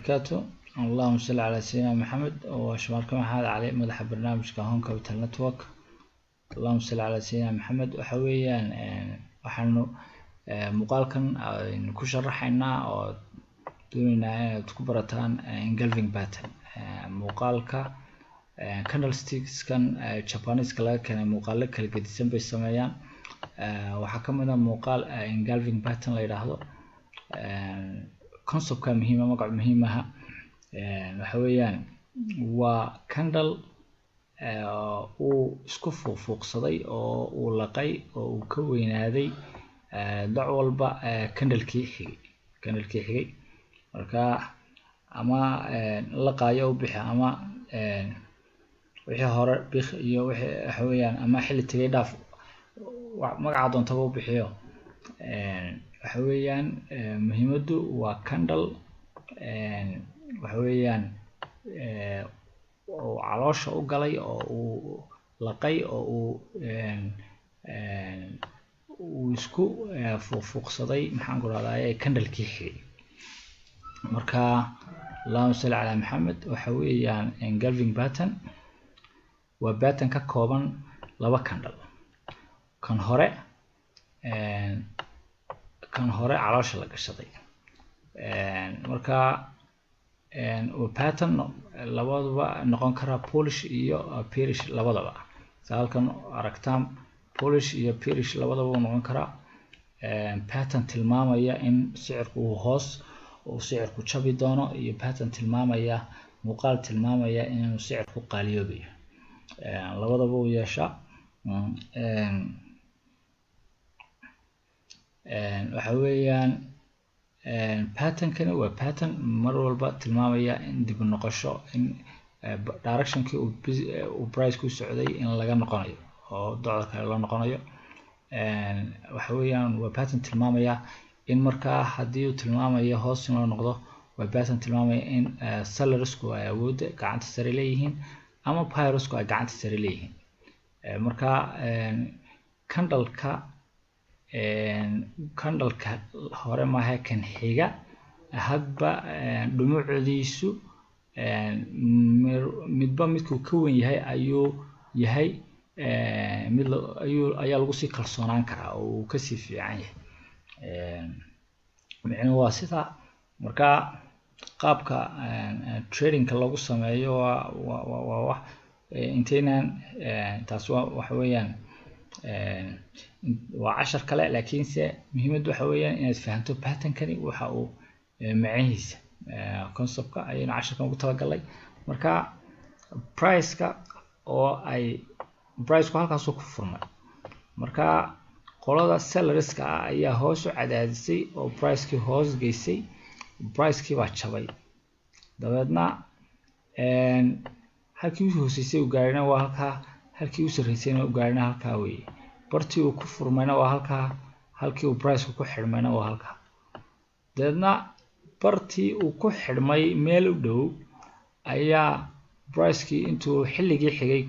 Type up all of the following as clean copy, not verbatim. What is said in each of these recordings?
وبركاته. اللهم صل على سيدنا محمد وشمالكم محمد علي مدح برنامج كهون كابيتال نتورك. اللهم صل على سيدنا محمد. وحويان waxaanu muuqaalkan ku sharaxaynaa oo doonaynaa inaad ku barataan engulfing pattern. muuqaalka candlesticks-kan Japanese-ka laga keenay muuqaalo kala gedisan bay sameeyaan. waxaa ka mid ah muuqaal engulfing pattern la yiraahdo. concept-ka muhiim ah, magac muhiim ah. waxa weeyaan waa candle uu isku fuuqsaday oo uu laqay oo uu ka weynaaday dac walba candle-kii xigay marka ama laqayo u bixi ama wixii hore bix iyo wixii waxa weeyaan ama xilli tagay dhaaf magaca doontaba u bixiyo. waxa weeyaan muhiimadu waa candle waxa weeyaan oo caloosha u galay oo uu laqay oo uu isku fuuqsaday maxaan ku raadayay candle-kii xigay. marka Allahumma salli ala Muhammad. waxa weeyaan engulfing pattern waa pattern ka kooban laba candle. kan hore caloosha la gashaday. marka pattern labaduba noqon kara bullish iyo bearish labadaba. halkan aragtaan bullish iyo bearish labadaba noqon kara. pattern tilmaamaya in sicirku uu hoos oo sicirku jabi doono iyo pattern tilmaamaya muuqaal tilmaamaya inuu sicirku qaaliyoobayo. labadaba uu yeesha. waxa weeyaan pattern-kani waa pattern mar walba tilmaamaya in dib u noqosho in direction-kii uu price ku socday in laga noqonayo oo docda kale loo noqonayo. waxa weeyaan waa pattern tilmaamaya in markaa haddii uu tilmaamayo hoos in loo noqdo waa pattern tilmaamaya in sellersku ay awoodda gacanta sare leeyihiin ama buyersku ay gacanta sare leeyihiin. marka candle-ka hore maaha kan xiga hadba dhumucdiisu midba midkuu ka weyn yahay ayuu yahay ayaa lagu sii kalsoonaan karaa oo uu kasii fiican yahay. micnuhu waa sidaa. marka qaabka trading-ka lagu sameeyo waa wax intaynan taas waxa weeyaan waa cashar kale laakiinse muhiimadu waxa weeyaan inaad fahanto pattern-kani waxa uu macnihiisa concept-ka ayaynu casharkan ugu talagalay. marka price-ka oo ay price-ku halkaas ku furmay. marka qolada sellers-ka ayaa hoos u cadaadisay oo price-kii hoos geysay. price-kii baa jabay. dabeedna halkii uu hooseysay u gaarina waa halkaa, halkii uu sareysayna u gaarina halkaa weeye. bartii uu ku furmayna waa halkaa, halkii uu price-ku ku xidhmayna waa halkaa. dabeedna bartii uu ku xidhmay meel u dhow ayaa price-kii intuu xilligii xigay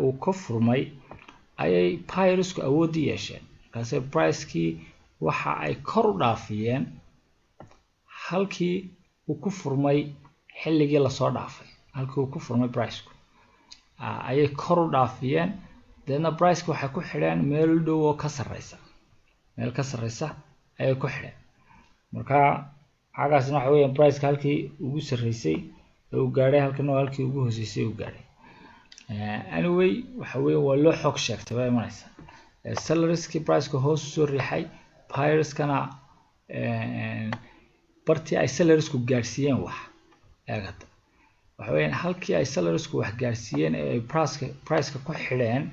uu ka furmay ayay buyersku awoodii yeesheen. markaasay price-kii waxa ay kor u dhaafiyeen halkii uu ku furmay xilligii lasoo dhaafay. halkii uu ku furmay price-ku ayay kor u dhaafiyeen. deedna price-ka waxay ku xidheen meel u dhow oo ka sarreysa. meel ka sarreysa ayay ku xidheen. marka xagaasna waxa weeyaan price-ka halkii ugu sarreysay uu gaadhay, halkana halkii ugu hooseysay uu gaadhay. anyway waxa weeyaan waa loo xog sheegtay bay imanaysa. sellerskii price-ka hoos soo riixay, buyerskana bartii ay sellersku gaarsiiyeen wax eegata. waxa weeyaan halkii ay sellersku wax gaarsiiyeen ee price-ka ku xidheen,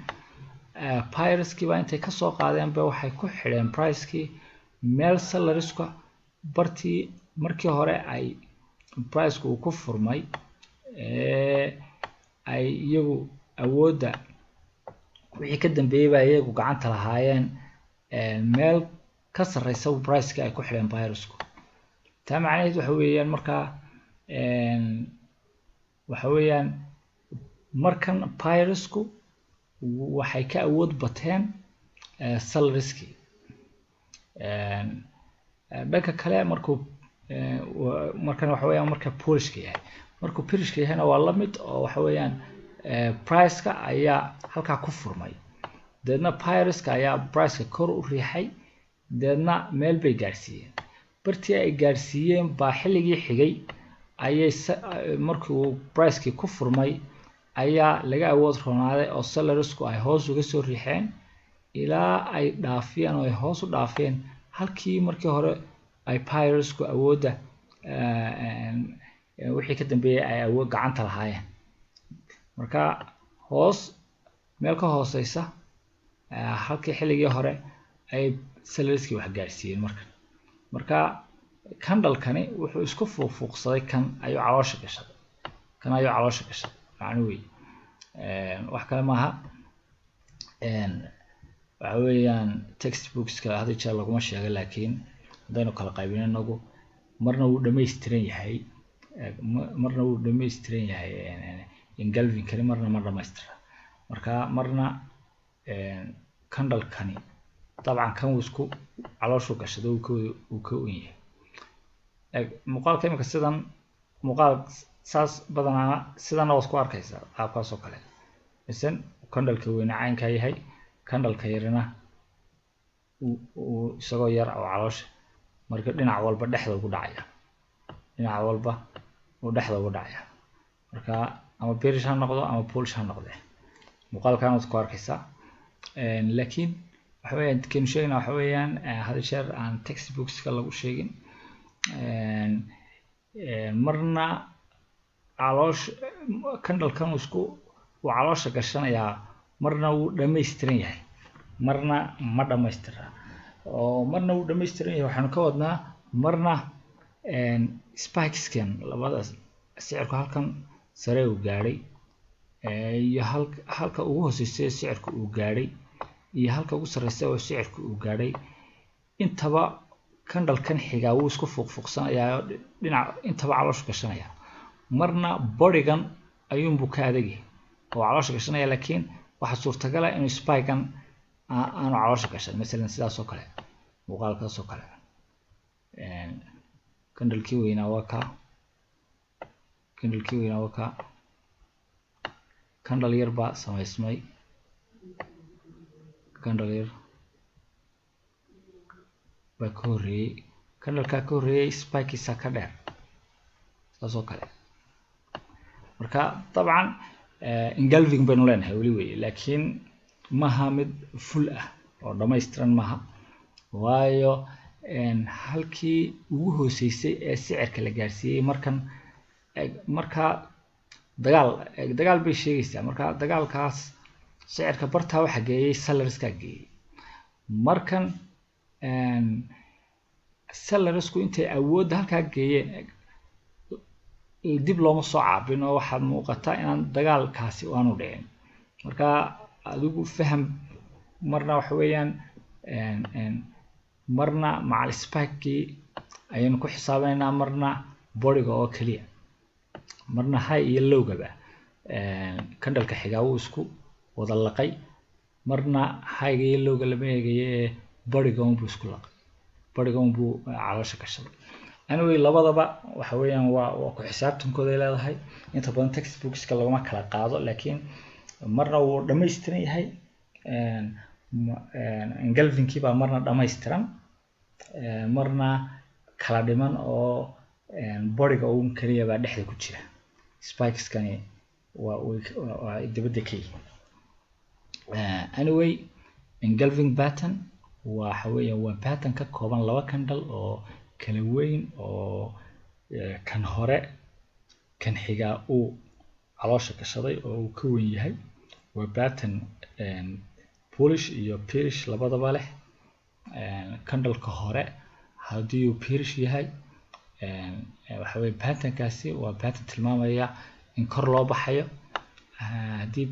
buyerskii baa intay ka soo qaadeen ba waxay ku xidheen price-kii meel sellersku bartii markii hore ay price-ku uu ku furmay ay iyagu awoodda wixii ka dambeeyay baa iyagu gacanta lahaayeen meel ka sarreysa price-kii ay ku xidheen buyersku. taa macnaheed waxa weeyaan markaa waxa weeyaan markan buyersku waxay ka awood bateen sellerskii. dhanka kale markuu markan waxa weeyaan marka bullish-ka yahay. Markuu bearish-ka yahayna waa la mid oo waxa weeyaan price-ka ayaa halkaa ku furmay, deedna bearish-ka ayaa price-ka kor u riixay, deedna meel bay gaarsiiyeen. bartii ay gaarsiiyeen baa xilligii xigay ayay markii uu price-kii ku furmay ayaa laga awood roonaaday oo sellersku ay hoos uga soo riixeen ilaa ay dhaafiyeen oo ay hoos u dhaafeen halkii markii hore ay bearish-ku awoodda wixii ka dambeeyay ay awood gacanta lahaayeen. marka hoos meel ka hooseysa halkii xilligii hore ay sellerskii wax gaarsiiyeen. marka candle-kani wuxuu isku fuuqfuuqsaday kan ayuu caloosha gashaday, macno weeye wax kale maaha. waxa weeyaan textbookska hadda jeer laguma sheego, laakiin haddaynu kala qaybino inagu marna wuu dhammaystiran yahay engulfing-kani, marna ma dhammaystira. marka marna candle-kani dabcan kan wuu isku calooshu gashaday uu ka un yahay. muuqaalka imika sidan muuqaal saas badanaa sidana waa isku arkaysaa qaabkaas oo kale, isan candle-ka weyne caynka yahay, candle-ka yarina uu isagoo yar oo caloosha marka dhinac walba dhexda ugu dhacaya, marka ama bearish ha noqdo ama bullish ha noqde muuqaalkan waad isku arkaysaa. laakiin waxa weeyaan kanu sheegna waxa weeyaan hada jeer aan textbookska lagu sheegin, marna caloosha candle-kan uu caloosha gashanayaa, marna wuu dhammaystiran yahay, marna ma dhammaystira. oo marna wuu dhammaystiran yahay waxaanu ka wadnaa marna spikeskan labadaas sicirku halkan sare uu gaadhay iyo halka ugu hooseysay sicirku uu gaadhay iyo halka ugu sarreysay oo sicirku uu gaadhay, intaba candle-kan xigaa wuu isku fuuqfuuqsanayaa dhinac intaba caloosha gashanaya. marna bodigan ayuunbuu ka adagyahay oo caloosha gashanaya, laakiin waxaa suurtagal ah inuu spike-gan aanu caloosha gashan. masalan sidaas oo kale, muuqaalkaas oo kale, candle-kii weynaa waa kaa, candle yar baa samaysmay, candle yar baa ka horreeyey, candle-kaa ka horreeyey spike-kiisa ka dheer, saas oo kale. marka dabcan engulfing baynu leenahay weli weye, laakiin maha mid full ah oo dhammaystiran maaha, waayo halkii ugu hooseysay ee sicirka la gaarsiiyey markaa dagaal bay sheegaysaa. marka dagaalkaas sicirka bartaa waxa geeyey sellerskaa geeyey. markan sellersku intay awoodda halkaa geeyeen dib looma soo caabin oo waxaad muuqataa inaan dagaalkaasi aanu dhicin. marka adigu faham, marna waxa weeyaan marna macal spike-kii ayaynu ku xisaabeynaa, marna bodiga oo keliya, marna high iyo low-gaba candle-ka xigaa wuu isku wada laqay, marna high-ga iyo low-ga lama eegayo ee bodiga unbuu isku laqay, bodiga unbuu caloosha gashaday. anyway labadaba waxa weeyaan waa ku xisaabtankooda ay leedahay. inta badan textbookska laguma kala qaado, laakiin marna wuu dhammaystiran yahay, engulfing-kii baa marna dhammaystiran, marna kala dhiman oo bodiga uun keliya baa dhexda ku jira. spikeskani waa dibadda ka yihiin. anyway engulfing pattern waxa weeyaan waa pattern ka kooban laba candle oo kala weyn oo kan hore kan xigaa uu caloosha gashaday oo uu ka weyn yahay. waa pattern bullish iyo bearish labadaba leh. candle-ka hore haddii uu bearish yahay waxa weeye pattern-kaasi waa pattern tilmaamaya in kor loo baxayo. haddii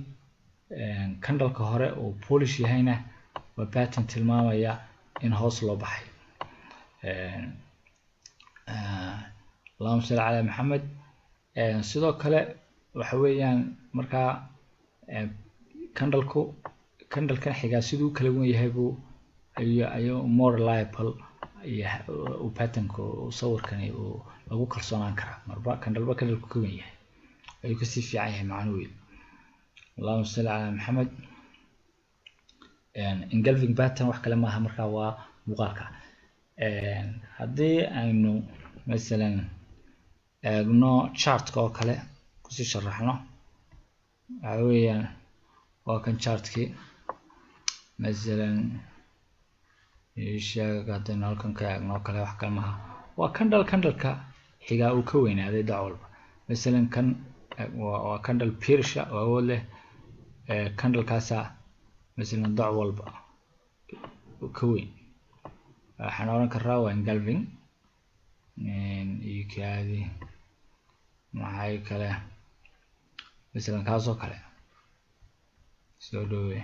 candle-ka hore uu bullish yahayna waa pattern tilmaamaya in hoos loo baxayo. allahumma salli calaa maxamed. sidoo kale waxa weeyaan markaa candle-kan xigaa siduu kala wen yahay ayuu more reliable uu patternka sawirkani uu lagu kalsoonaan karaa marba candle ku kagan yahay ayuu kasii fiican yahay macnuhu. Allahumma salli ala Muhammad. Engulfing pattern wax kale maaha markaa waa muuqaalka. Haddii aynu masalan eegno chartka oo kale kusii sharaxno waxa weeyaan waa kan chartkii masalan sheega haddaynu halkan ka eegno oo kale wax kale maaha waa candleka xigaa uu ka weynaaday dhac walba. Masalan kan waa candle bearish oo awood leh candlekaasa masalan dhac walba ka weyn waxaan oran karaa waa engulfing. Kaadi maxay kale masalan kaasoo kale soo dhawe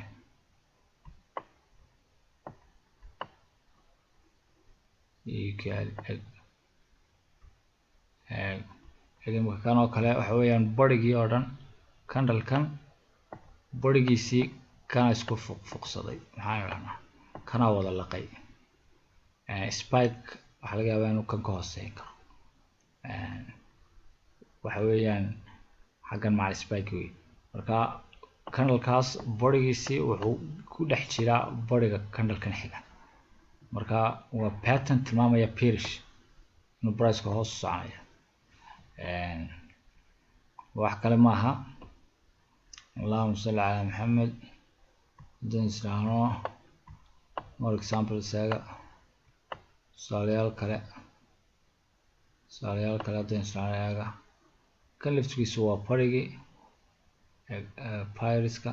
kan oo kale waxa weeyaan barigii oo dhan candlekan barigiisii kana isku fuqsaday maxaa yiraahdaa kana wada laqay spike waxa laga yaabaa inuu kan ka hooseeyo karo waxa weeyaan xaggan macal spike wey marka candlekaas barigiisii wuxuu ku dhex jiraa bariga candlekan xiga marka waa pattern tilmaamaya bearish inuu price-ka hoos u soconayo wax kale maaha. Allahumma salli ala Muhammad. Haddaan israacno more example isaga tusaalayaal kale haddaan israacno eega kan laftigiisu waa barigii piriska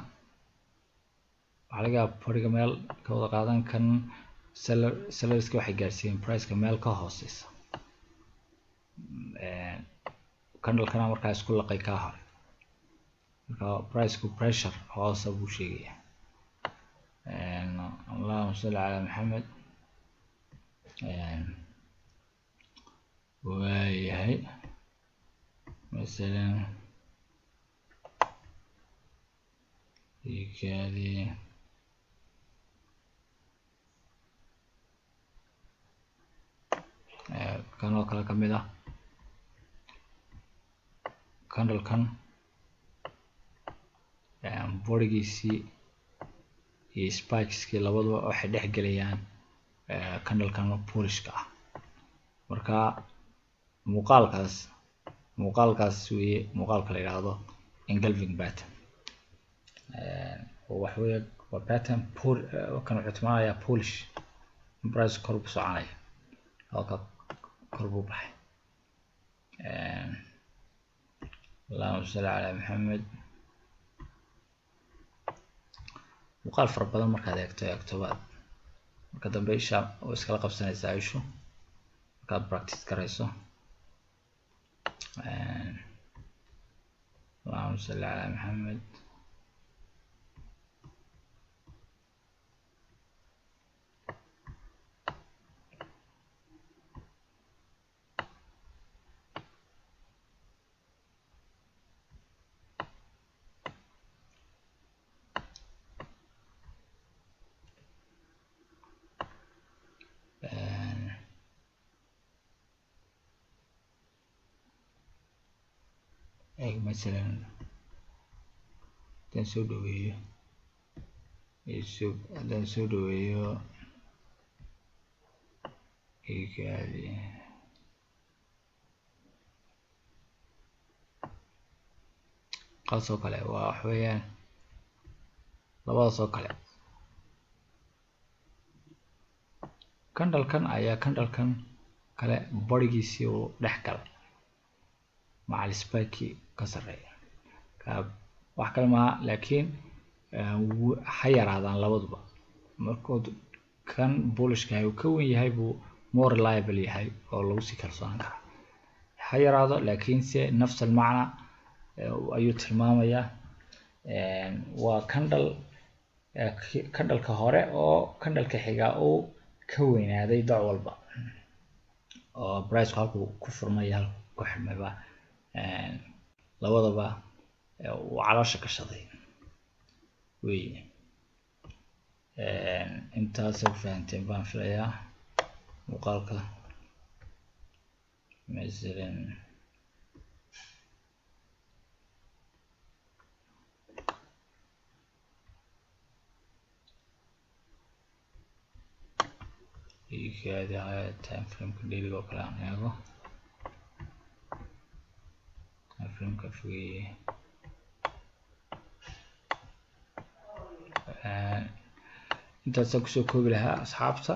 waxaa laga yaabaa bariga meel ka wada qaadan kan sellerska waxay gaarsiiyeen price-ka meel ka hooseysa candlekana markaa isku laqay ka hore marka price-ku pressure hoose buu sheegaya. Allahumma salli ala Muhammad. waayahay masalan kaadi kan oo kale kamid ah candlekan barigiisii iyo spikeskii labaduba waxay dhex gelayaan candlekan bullish-ka ah marka muuqaalkaas weeye muuqaalka la yiraahdo engulfing pattern. wax weeye waa pattern kan wuxuu tilmaamayaa bullish price kor u soconaya halka kor buu baxay. Allahumma salli ala Muhammad. muuqaal fara badan markaad eegto marka dambe isha oo iskala qabsanaysaa ishu markaad practice garayso. Allahumma salli ala Muhammad. مثلا hadaan soo dhaweeyo qaasoo kale waa wax weeyaan labadaas oo kale candlekan ayaa candlekan kale barigiisii uu dhex galay macal spike ka sareeya wax kale maaha laakiin ha yaraadaan labaduba markood kan bullishka uu ka weyn yahay buu more reliable yahay oo lagu sii kalsoonaan karaa ha yaraado laakiin se nafs almacna ayuu tilmaamayaa waa candleka hore oo candleka xigaa uu ka weynaaday dac walba oo price halku ku furmay halku ku xirmayba labadaba uu caloosha gashaday wey intaas fahanteen baan filayaa muuqaalka مثلا هذا time frame daily oo kale aan eego time frame ka fogey intaas ku soo koobi lahaa asxaabta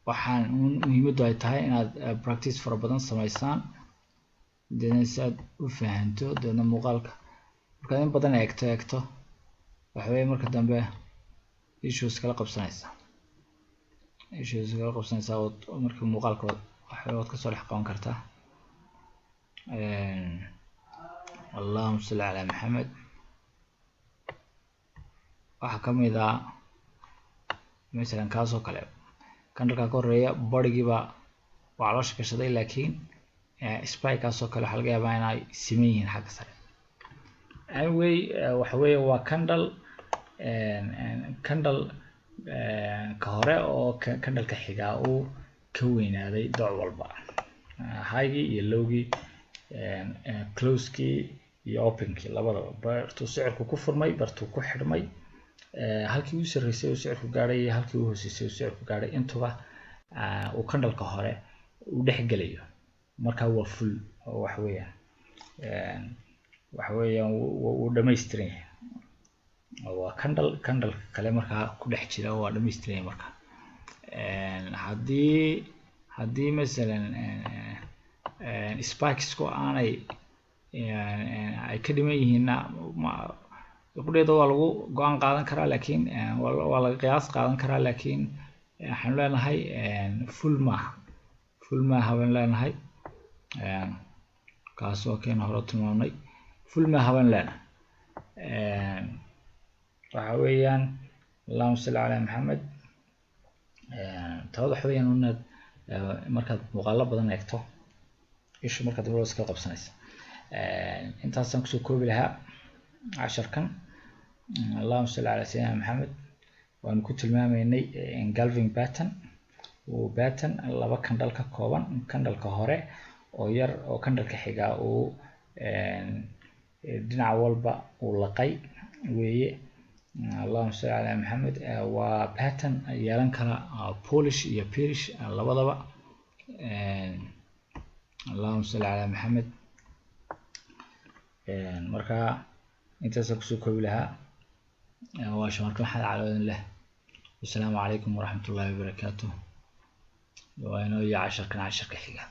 waxaan muhiimadu ay tahay inaad practice fara badan sameysaan deedna si aad u fahanto deedna muuqaalka markaad in badan eegto waxa weeye marka dambe issues kala qabsanaysaa marka muuqaalka waad ka soo dhex qaban kartaa اللهم صل على محمد waxa kamid ah مثلا kaasoo kale candleka ka horeeya barigiiba waa la shaqeysay laakiin spike kaasoo kale waxa laga yaabaa inay siman yihiin xagga sare anyway waxa weeye waa candle ka hore oo candleka xiga uu ka weynaaday dooc walba high-gii iyo low-gii close-kii iyo open-kii labadaba bartuu sicirku ku furmay bartuu ku xidhmay halkii uu sareysay uu sicirku gaaray iyo halkii uu hooseysay uu sicirku gaaray intuba uu candleka hore u dhex gelayo marka waa full wax weeyaan uu dhameystiran yahay waa candle kale marka ku dhex jira waa dhameystiran yahay marka haddii مثلا spikes ku aanay ay ka dhiman yihiin qudheeda waa lagu go'aan qaadan karaa laakiin waa laga qiyaas qaadan karaa laakiin waxaan leenahay full maaha baan leenahay kaasoo keen hore tilmaamnay full maaha baan leenahay waxa weeyaan اللهم صل على محمد taada waxa weeyaan inaad markaad muuqaalo badan eegto isha markaad wada iska qabsanaysa intaasaan kusoo koobi lahaa casharkan اللهم صل على سيدنا محمد waan ku tilmaamaynay engulfing pattern oo pattern laba candle ka kooban candleka hore oo yar oo candleka xiga oo dhinac walba uu laqay weeye اللهم صل على محمد waa pattern yeelan kara bullish iyo bearish labadaba اللهم صل على محمد marka intaas ku soo koobi lahaa waa shamarka maxad calaamad leh السلام عليكم ورحمة الله وبركاته وأنا ويا عشر كان 10 xiga